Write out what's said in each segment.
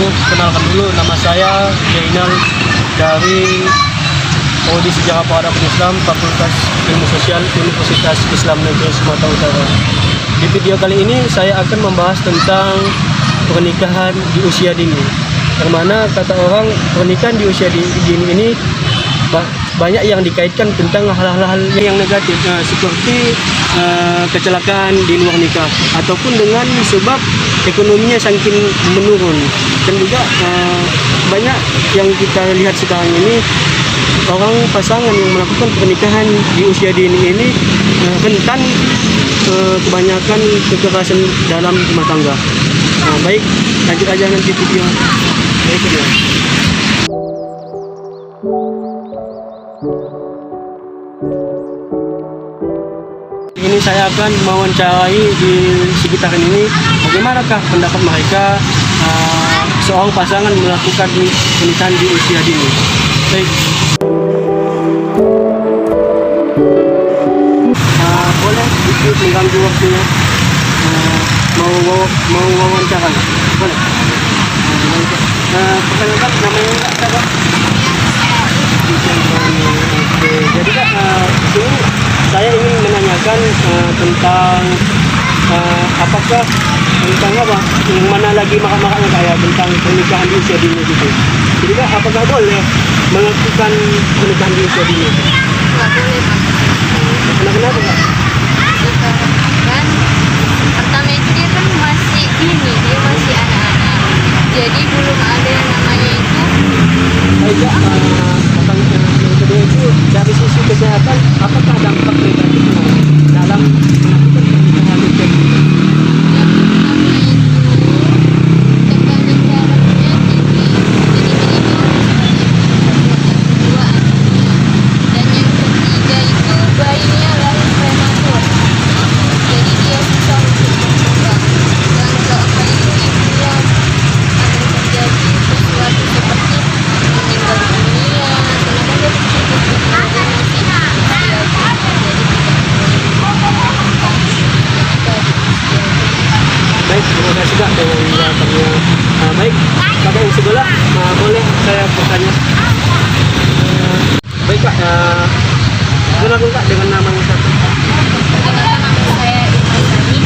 kenalkan dulu, nama saya Jainal dari Prodi Sejarah Peradaban Islam, Fakultas Ilmu Sosial Universitas Islam Negeri Sumatera Utara. Di video kali ini saya akan membahas tentang pernikahan di usia dini. Yang mana kata orang pernikahan di usia dini ini banyak yang dikaitkan tentang hal-hal yang negatif, seperti kecelakaan di luar nikah, ataupun dengan sebab ekonominya saking menurun. Dan juga banyak yang kita lihat sekarang ini, orang pasangan yang melakukan pernikahan di usia dini ini rentan kebanyakan kekerasan dalam rumah tangga. Baik, lanjut aja nanti video berikutnya. Ini saya akan mewawancarai di sekitaran ini bagaimanakah pendapat mereka seorang pasangan melakukan pernikahan di usia dini. Baik. Boleh sedikit mengganggu waktunya, mau wawancara, boleh? Perkenalkan namanya Kak. Jadi Kak, ini saya ingin menanyakan tentang apakah tentang apa? Yang mana lagi makan-makannya Kak ya, tentang pernikahan di usia dini gitu. Jadi Kak, apakah boleh melakukan pernikahan di usia dini? Nggak boleh Pak. Kenapa Kak? Kan pertama itu dia kan masih dini, dia masih anak-anak, jadi belum ada yang namanya itu. Baik Kak, yang kedua itu dari sisi kesehatan, apakah dampak negatifnya dalam melakukan pernikahan di usia dini? Yang pertama itu tekanan darahnya tinggi, jadi yang kedua anaknya, dan yang ketiga itu bayinya lahir prematur, jadi dia susah untuk berkembang. Yang keempat itu ibunya akan terjadi sesuatu seperti meninggal dunia, karena dia cukup umur, dia masih belajar, jadi Baik, terima kasih Kak dengan jawabannya. Baik, kakak yang sebelah, boleh saya bertanya? Baik Kak, kenalkan Kak dengan nama yang satu. perkenalkan nama saya Irma Sani.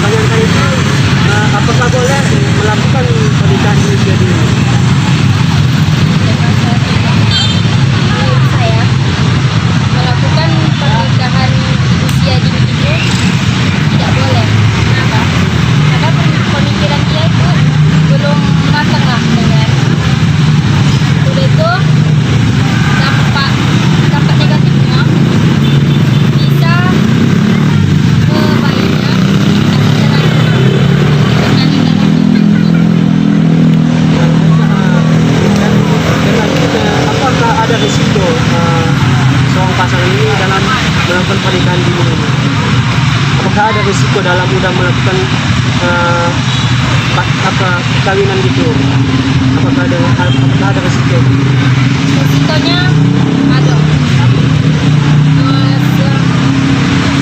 Pertanyaan saya itu, apakah boleh melakukan pernikahan di usia dini? Menurut saya melakukan pernikahan usia dini itu tidak boleh. Kenapa? Karena pemikiran dia itu belum matang lah, dengan udah itu dampak negatifnya bisa ke bayinya dengan Apakah ada risiko seorang pasangan ini dalam melakukan pernikahan dini ini? Apakah ada risiko dalam mudah melakukan perkawinan gitu? Apakah ada risiko? resikonya ada.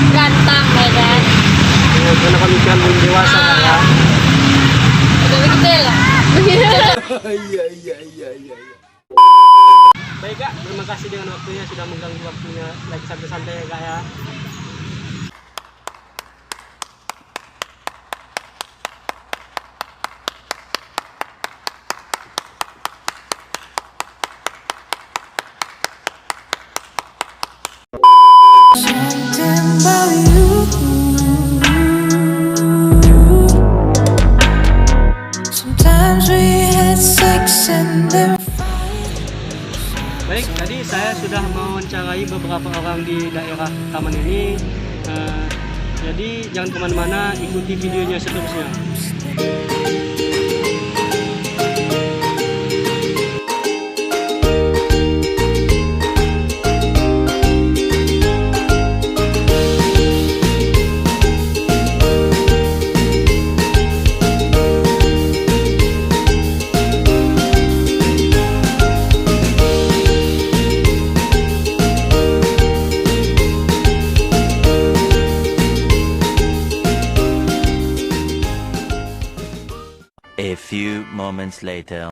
Gantang ya kan, Karena pemikiran belum dewasa Kak ya. udah begitu lah. Iya. Baik Kak, terima kasih dengan waktunya, sudah mengganggu waktunya lagi santai-santai ya Kak ya. Something about you. Sometimes we had sex and then Baik, tadi saya sudah mewawancarai beberapa orang di daerah taman ini. Jadi jangan kemana-mana, ikuti videonya seterusnya. moments later.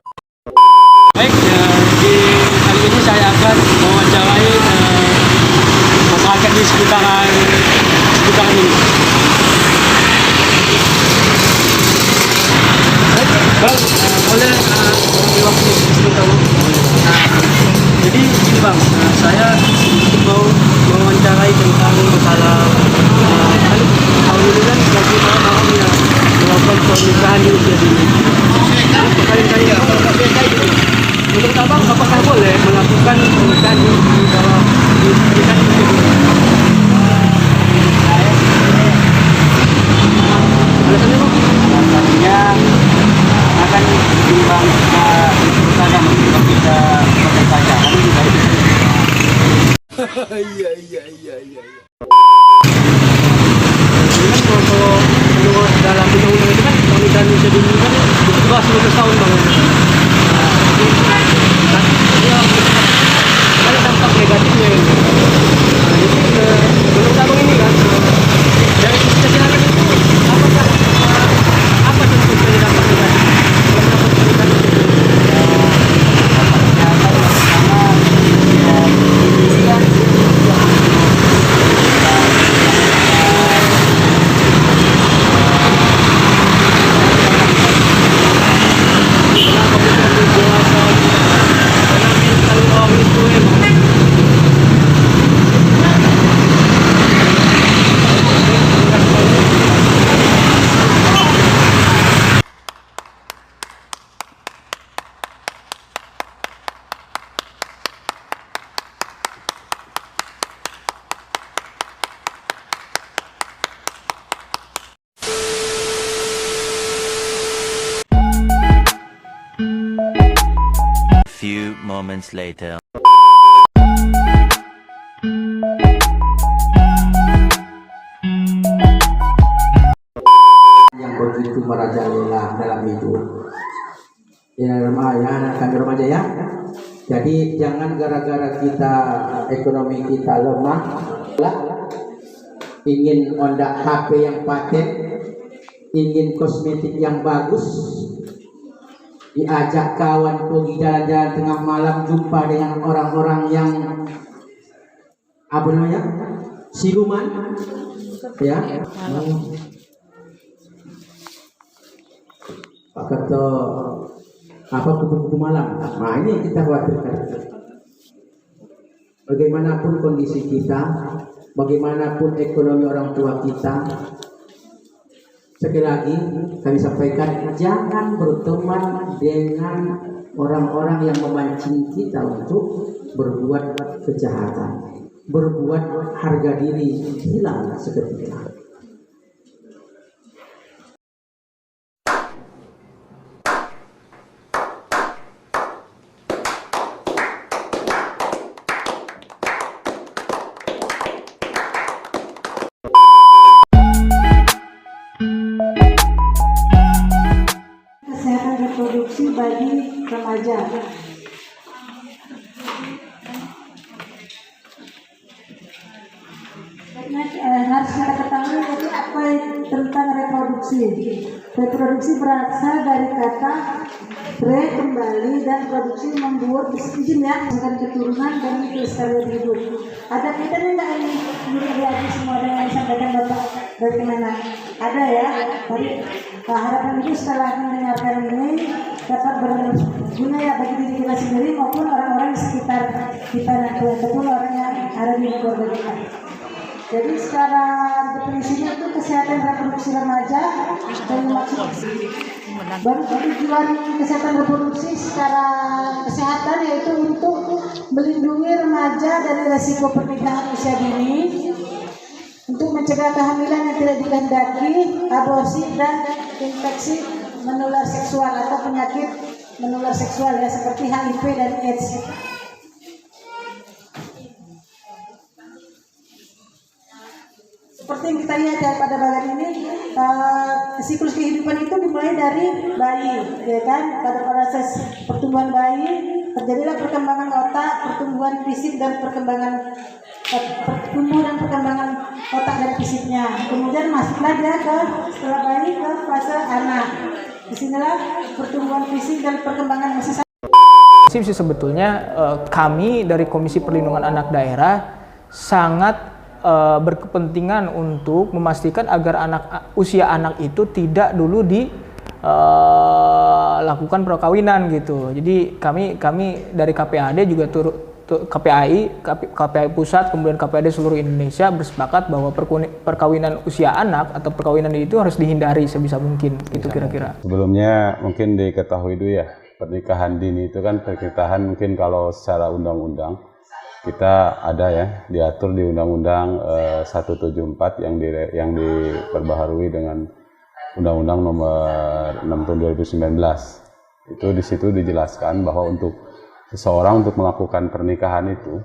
Baik, di kali ini saya akan mewawancarai masyarakat di sekitaran ini. Bang, boleh waktu sebentar Bang? Jadi ini Bang, saya mau mewawancarai tentang masalah tahun ini kan bagaimana orangnya melakukan pernikahan di usia dini. Kali-kali menurut Abang, apakah boleh melakukan pernikahan di bawah pernikahan usia dini? Alasannya Bang? Alasannya akan timbang kita berusaha kalau kita pakai saja kan juga itu. Iya. Ini kan kalau dalam undang-undang itu kan pernikahan usia dini kan itu di bawah 19 tahun Bang. Ada dampak negatifnya ini. Jadi menurut Abang ini kan dari sisi kesehatan itu apakah apa contohnya dampak negatif? Few moments later. Yang begitu merajalela dalam hidup. Anak remaja ya. Jadi jangan gara-gara kita ekonomi kita lemah, ingin ondak HP yang paten, ingin kosmetik yang bagus, diajak kawan pergi jalan-jalan tengah malam jumpa dengan orang-orang yang apa namanya siluman, ya. Kata apa kupu-kupu malam. Nah ini yang kita khawatirkan. Bagaimanapun kondisi kita, bagaimanapun ekonomi orang tua kita, sekali lagi kami sampaikan, jangan berteman dengan orang-orang yang memancing kita untuk berbuat kejahatan, berbuat harga diri hilang seketika. Kesehatan reproduksi bagi remaja. Harus kita ketahui itu apa tentang reproduksi. Reproduksi berasal dari kata re kembali dan produksi membuat izin ya dengan keturunan dan kelestarian hidup. Ada kaitannya nggak ini menurut semua dengan yang disampaikan Bapak dari mana? Ada ya. Tapi harapan itu setelah mendengarkan ini dapat berguna ya bagi diri kita sendiri maupun orang-orang di sekitar kita nanti ataupun orang yang ada di keluarga kita. Jadi secara definisinya itu kesehatan reproduksi remaja dan maksud baru tujuan kesehatan reproduksi secara kesehatan yaitu untuk melindungi remaja dari resiko pernikahan usia dini, untuk mencegah kehamilan yang tidak dikehendaki, aborsi dan infeksi menular seksual atau penyakit menular seksual ya seperti HIV dan AIDS. Seperti yang kita lihat ya pada bagian ini, siklus kehidupan itu dimulai dari bayi, ya kan? Pada proses pertumbuhan bayi terjadilah perkembangan otak, pertumbuhan fisik dan perkembangan otak dan fisiknya. Kemudian masuklah dia ke setelah bayi ke fase anak. Disinilah pertumbuhan fisik dan perkembangan masih Sih sebetulnya kami dari Komisi Perlindungan Anak Daerah sangat berkepentingan untuk memastikan agar usia anak itu tidak dulu dilakukan perkawinan gitu. Jadi kami dari KPAD juga KPAI Pusat, kemudian KPAD seluruh Indonesia bersepakat bahwa perkawinan usia anak atau perkawinan itu harus dihindari sebisa mungkin, gitu kira-kira. Sebelumnya mungkin diketahui dulu ya, pernikahan dini itu kan pernikahan mungkin kalau secara undang-undang kita ada ya, diatur di Undang-Undang 174 yang diperbaharui dengan Undang-Undang Nomor 6 Tahun 2019. Itu di situ dijelaskan bahwa untuk seseorang untuk melakukan pernikahan itu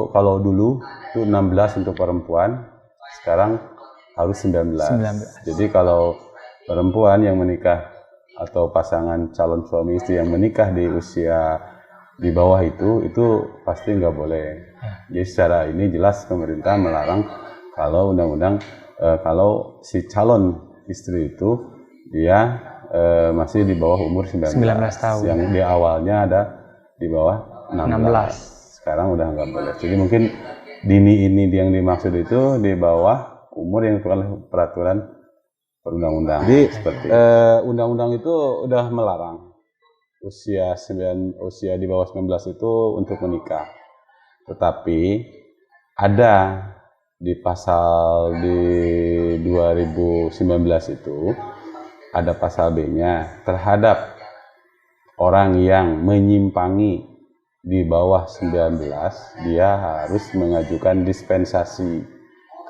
kalau dulu itu 16 untuk perempuan, sekarang harus 19. Jadi kalau perempuan yang menikah atau pasangan calon suami istri yang menikah di usia di bawah itu pasti nggak boleh. Jadi secara ini jelas pemerintah melarang kalau undang-undang kalau si calon istri itu dia masih di bawah umur 19 tahun. Yang di awalnya ada di bawah 16. Sekarang udah nggak boleh. Jadi mungkin dini ini yang dimaksud itu di bawah umur yang ditentukan peraturan perundang-undang. Jadi seperti undang-undang itu udah melarang usia di bawah 19 itu untuk menikah. Tetapi ada di pasal di 2019 itu ada pasal B-nya terhadap orang yang menyimpangi di bawah 19, dia harus mengajukan dispensasi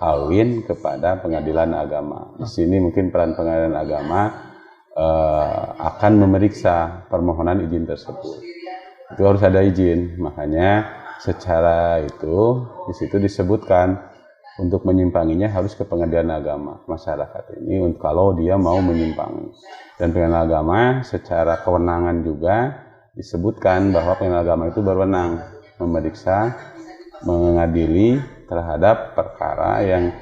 kawin kepada pengadilan agama. Di sini mungkin peran pengadilan agama akan memeriksa permohonan izin tersebut. Itu harus ada izin, makanya secara itu di situ disebutkan untuk menyimpanginya harus ke pengadilan agama masyarakat ini kalau dia mau menyimpangi. Dan pengadilan agama secara kewenangan juga disebutkan bahwa pengadilan agama itu berwenang memeriksa, mengadili terhadap perkara yang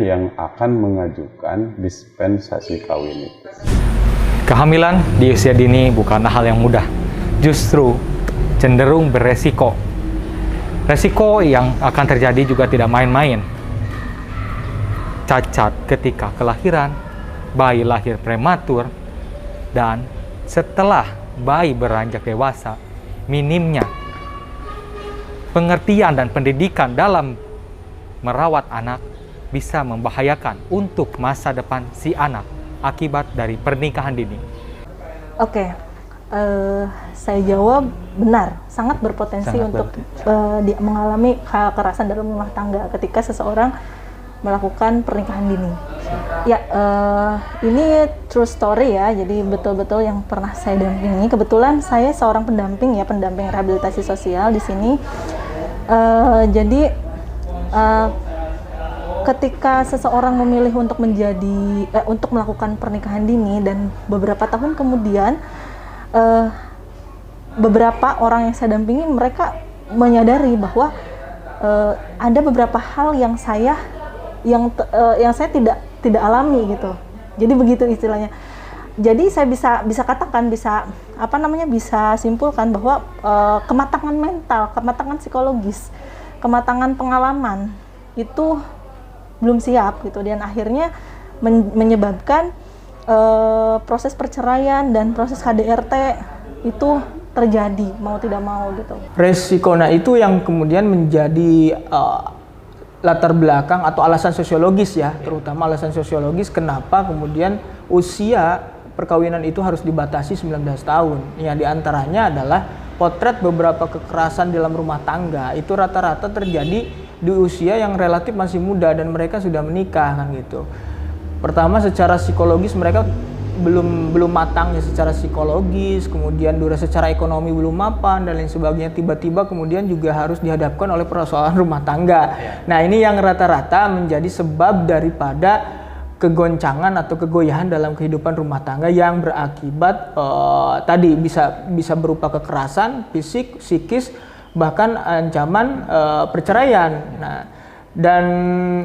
yang akan mengajukan dispensasi kawin itu. Kehamilan di usia dini bukanlah hal yang mudah, justru cenderung beresiko. Resiko yang akan terjadi juga tidak main-main. Cacat ketika kelahiran, bayi lahir prematur, dan setelah bayi beranjak dewasa, minimnya pengertian dan pendidikan dalam merawat anak bisa membahayakan untuk masa depan si anak akibat dari pernikahan dini. Oke, saya jawab benar, sangat berpotensi untuk mengalami kekerasan dalam rumah tangga ketika seseorang melakukan pernikahan dini. Ya, ini true story ya, jadi betul-betul yang pernah saya dampingi. Kebetulan saya seorang pendamping rehabilitasi sosial di sini. Ketika seseorang memilih untuk untuk melakukan pernikahan dini dan beberapa tahun kemudian beberapa orang yang saya dampingi mereka menyadari bahwa ada beberapa hal yang saya tidak alami gitu. Jadi begitu istilahnya. Jadi saya bisa katakan bisa simpulkan bahwa kematangan mental, kematangan psikologis, kematangan pengalaman itu belum siap gitu, dan akhirnya menyebabkan proses perceraian dan proses KDRT itu terjadi mau tidak mau gitu. Resikonya itu yang kemudian menjadi latar belakang atau alasan sosiologis ya, terutama alasan sosiologis kenapa kemudian usia perkawinan itu harus dibatasi 19 tahun. Yang diantaranya adalah potret beberapa kekerasan dalam rumah tangga itu rata-rata terjadi di usia yang relatif masih muda dan mereka sudah menikah kan gitu. Pertama secara psikologis mereka belum matang ya secara psikologis, kemudian secara ekonomi belum mapan dan lain sebagainya, tiba-tiba kemudian juga harus dihadapkan oleh persoalan rumah tangga. Nah ini yang rata-rata menjadi sebab daripada kegoncangan atau kegoyahan dalam kehidupan rumah tangga yang berakibat tadi bisa berupa kekerasan fisik, psikis, bahkan ancaman perceraian. Nah, Dan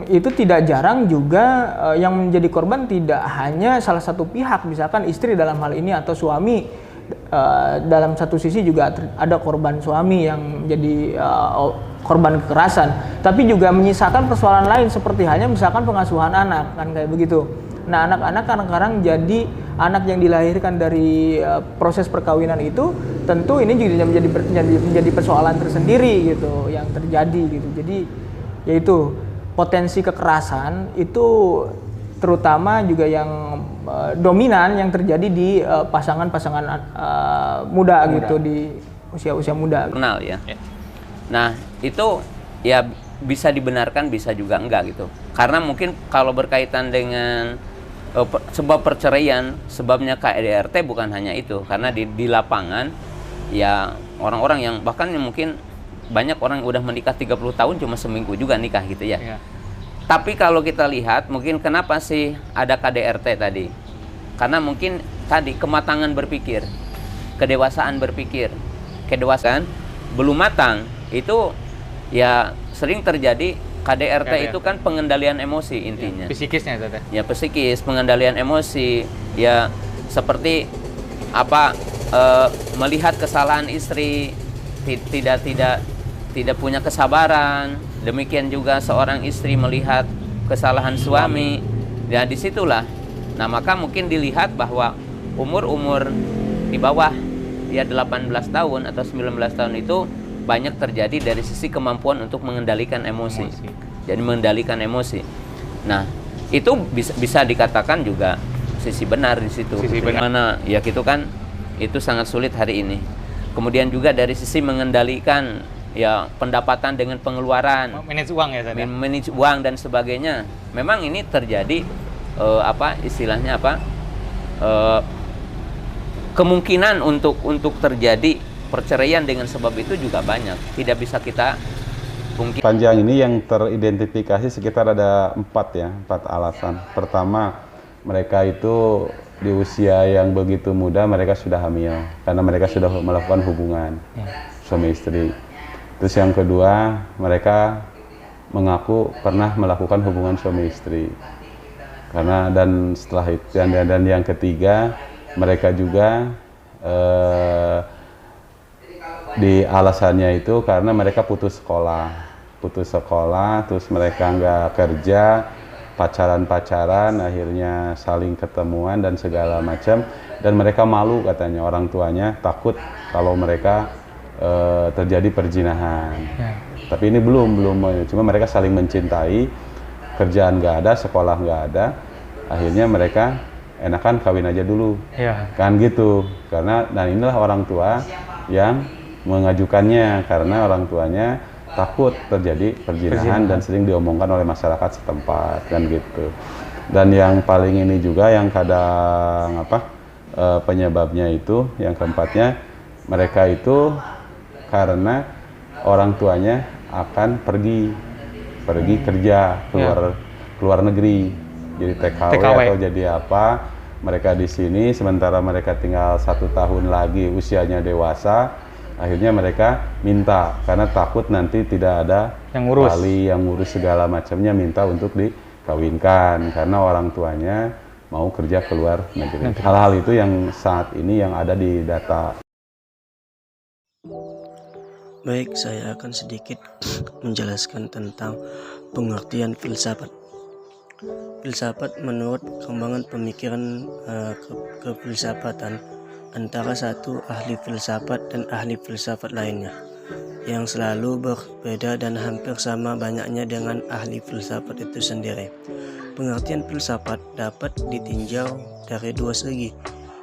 itu tidak jarang juga yang menjadi korban tidak hanya salah satu pihak, misalkan istri dalam hal ini atau suami. Dalam satu sisi juga ada korban suami yang menjadi korban kekerasan, tapi juga menyisakan persoalan lain seperti halnya misalkan pengasuhan anak, kan kayak begitu. Nah, anak-anak kadang-kadang jadi anak yang dilahirkan dari proses perkawinan itu, tentu ini juga menjadi persoalan tersendiri gitu yang terjadi gitu. Jadi yaitu potensi kekerasan itu terutama juga yang dominan yang terjadi di pasangan-pasangan muda gitu, di usia-usia muda. Kenal ya. Nah, itu ya bisa dibenarkan, bisa juga enggak gitu. Karena mungkin kalau berkaitan dengan sebab perceraian, sebabnya KDRT bukan hanya itu. Karena di lapangan ya orang-orang yang bahkan yang mungkin banyak orang yang udah menikah 30 tahun cuma seminggu juga nikah gitu ya. Tapi kalau kita lihat, mungkin kenapa sih ada KDRT tadi? Karena mungkin tadi kematangan berpikir, kedewasaan berpikir, kedewasaan belum matang itu ya sering terjadi. KDRT itu kan pengendalian emosi intinya. Ya, psikisnya Tete. Ya psikis, pengendalian emosi, ya seperti apa melihat kesalahan istri, tidak punya kesabaran. Demikian juga seorang istri melihat kesalahan suami. Ya disitulah. Nah maka mungkin dilihat bahwa umur-umur di bawah ya 18 tahun atau 19 tahun itu banyak terjadi dari sisi kemampuan untuk mengendalikan emosi. Jadi mengendalikan emosi. Nah itu bisa dikatakan juga sisi benar di situ. Sisi benar. Mana ya gitu kan itu sangat sulit hari ini. Kemudian juga dari sisi mengendalikan ya pendapatan dengan pengeluaran, manage uang ya tadi. Manage uang dan sebagainya. Memang ini terjadi kemungkinan untuk terjadi perceraian dengan sebab itu juga banyak. Tidak bisa kita pungkiri. Panjang ini yang teridentifikasi sekitar ada 4 alasan. Pertama, mereka itu di usia yang begitu muda mereka sudah hamil karena mereka sudah melakukan hubungan suami istri. Terus yang kedua, mereka mengaku pernah melakukan hubungan suami istri. Dan setelah itu dan yang ketiga, mereka juga di alasannya itu karena mereka putus sekolah, terus mereka nggak kerja, pacaran, akhirnya saling ketemuan dan segala macam, dan mereka malu katanya orang tuanya, takut kalau mereka terjadi perzinahan. Tapi ini belum, cuma mereka saling mencintai, kerjaan nggak ada, sekolah nggak ada, akhirnya mereka enakan kawin aja dulu, kan gitu. Dan inilah orang tua yang mengajukannya karena orang tuanya takut terjadi perzinahan dan sering diomongkan oleh masyarakat setempat, kan gitu. Dan yang paling ini juga yang kadang penyebabnya itu, yang keempatnya, mereka itu karena orang tuanya akan pergi kerja keluar negeri, jadi TKW atau jadi apa, mereka di sini sementara mereka tinggal 1 tahun lagi usianya dewasa, akhirnya mereka minta karena takut nanti tidak ada wali yang ngurus segala macamnya, minta untuk dikawinkan karena orang tuanya mau kerja keluar negeri. Hal-hal itu yang saat ini yang ada di data. Baik, saya akan sedikit menjelaskan tentang pengertian filsafat. Filsafat menurut perkembangan pemikiran kefilsafatan antara satu ahli filsafat dan ahli filsafat lainnya yang selalu berbeda dan hampir sama banyaknya dengan ahli filsafat itu sendiri. Pengertian filsafat dapat ditinjau dari 2 segi,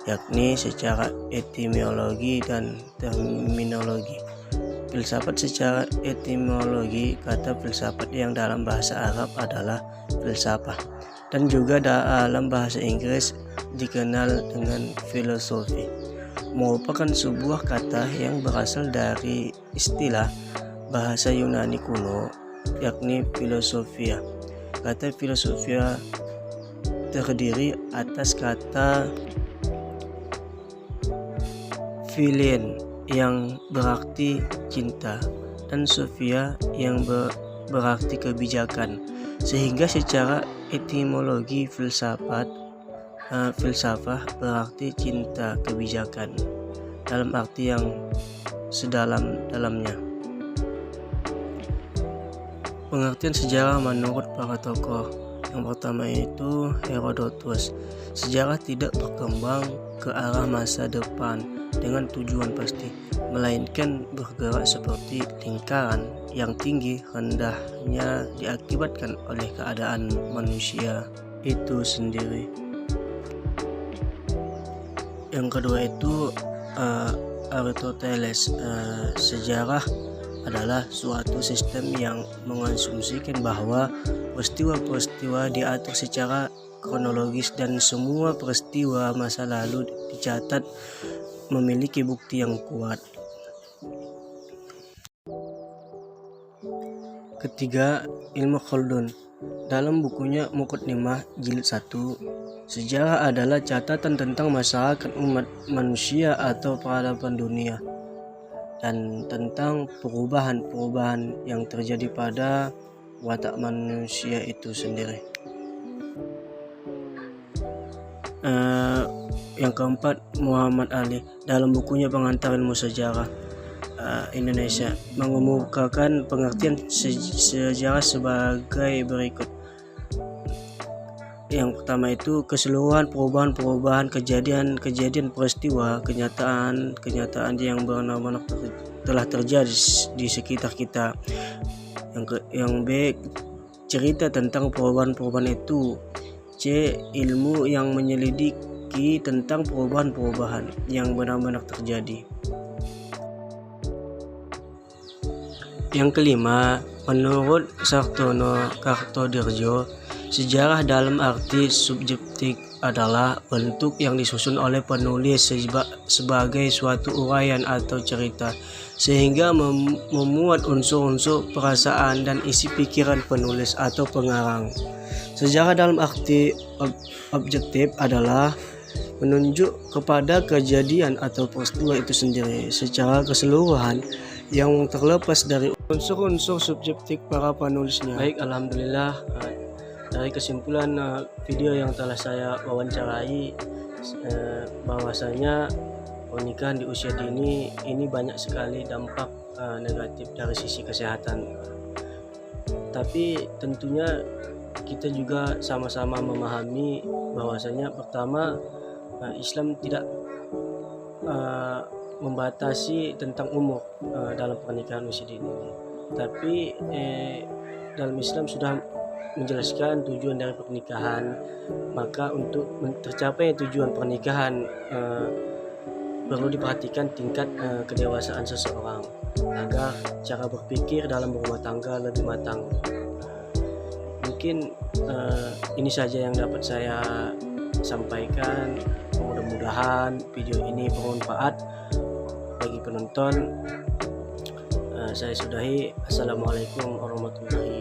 yakni secara etimologi dan terminologi. Filsafat secara etimologi, kata filsafat yang dalam bahasa Arab adalah filsafah, dan juga dalam bahasa Inggris dikenal dengan filosofi, merupakan sebuah kata yang berasal dari istilah bahasa Yunani kuno, yakni filosofia. Kata filosofia terdiri atas kata philein yang berarti cinta dan sophia yang berarti kebijakan, sehingga secara etimologi filsafah berarti cinta kebijakan dalam arti yang sedalam-dalamnya. Pengertian sejarah menurut para tokoh, yang pertama itu Herodotus. Sejarah tidak berkembang ke arah masa depan dengan tujuan pasti, melainkan bergerak seperti lingkaran yang tinggi rendahnya diakibatkan oleh keadaan manusia itu sendiri. Yang kedua itu Aristoteles. Sejarah adalah suatu sistem yang mengasumsikan bahwa peristiwa-peristiwa diatur secara kronologis dan semua peristiwa masa lalu dicatat memiliki bukti yang kuat. Ketiga, Ilmu Khaldun. Dalam bukunya Muqaddimah Jilid 1, sejarah adalah catatan tentang masyarakat umat manusia atau peradaban dunia dan tentang perubahan-perubahan yang terjadi pada watak manusia itu sendiri. Yang keempat, Muhammad Ali dalam bukunya Pengantar Ilmu Sejarah Indonesia mengemukakan pengertian sejarah sebagai berikut. Yang pertama itu keseluruhan perubahan-perubahan, kejadian-kejadian, peristiwa, kenyataan yang benar-benar telah terjadi di sekitar kita. Yang B, cerita tentang perubahan-perubahan itu. C, ilmu yang menyelidiki tentang perubahan-perubahan yang benar-benar terjadi. Yang kelima, menurut Sartono Kartodirjo, sejarah dalam arti subjektif adalah bentuk yang disusun oleh penulis sebagai suatu uraian atau cerita, sehingga memuat unsur-unsur perasaan dan isi pikiran penulis atau pengarang. Sejarah dalam arti objektif adalah menunjuk kepada kejadian atau peristiwa itu sendiri secara keseluruhan yang terlepas dari unsur-unsur subjektif para penulisnya. Baik, alhamdulillah, dari kesimpulan video yang telah saya wawancarai, bahwasanya pernikahan di usia dini ini banyak sekali dampak negatif dari sisi kesehatan. Tapi tentunya kita juga sama-sama memahami bahwasanya pertama, Islam tidak membatasi tentang umur dalam pernikahan usia dini. Tapi dalam Islam sudah menjelaskan tujuan dari pernikahan. Maka untuk tercapai tujuan pernikahan perlu diperhatikan tingkat kedewasaan seseorang agar cara berpikir dalam berumah tangga lebih matang. Mungkin ini saja yang dapat saya sampaikan. Mudah-mudahan video ini bermanfaat bagi penonton. Saya sudahi. Assalamualaikum warahmatullahi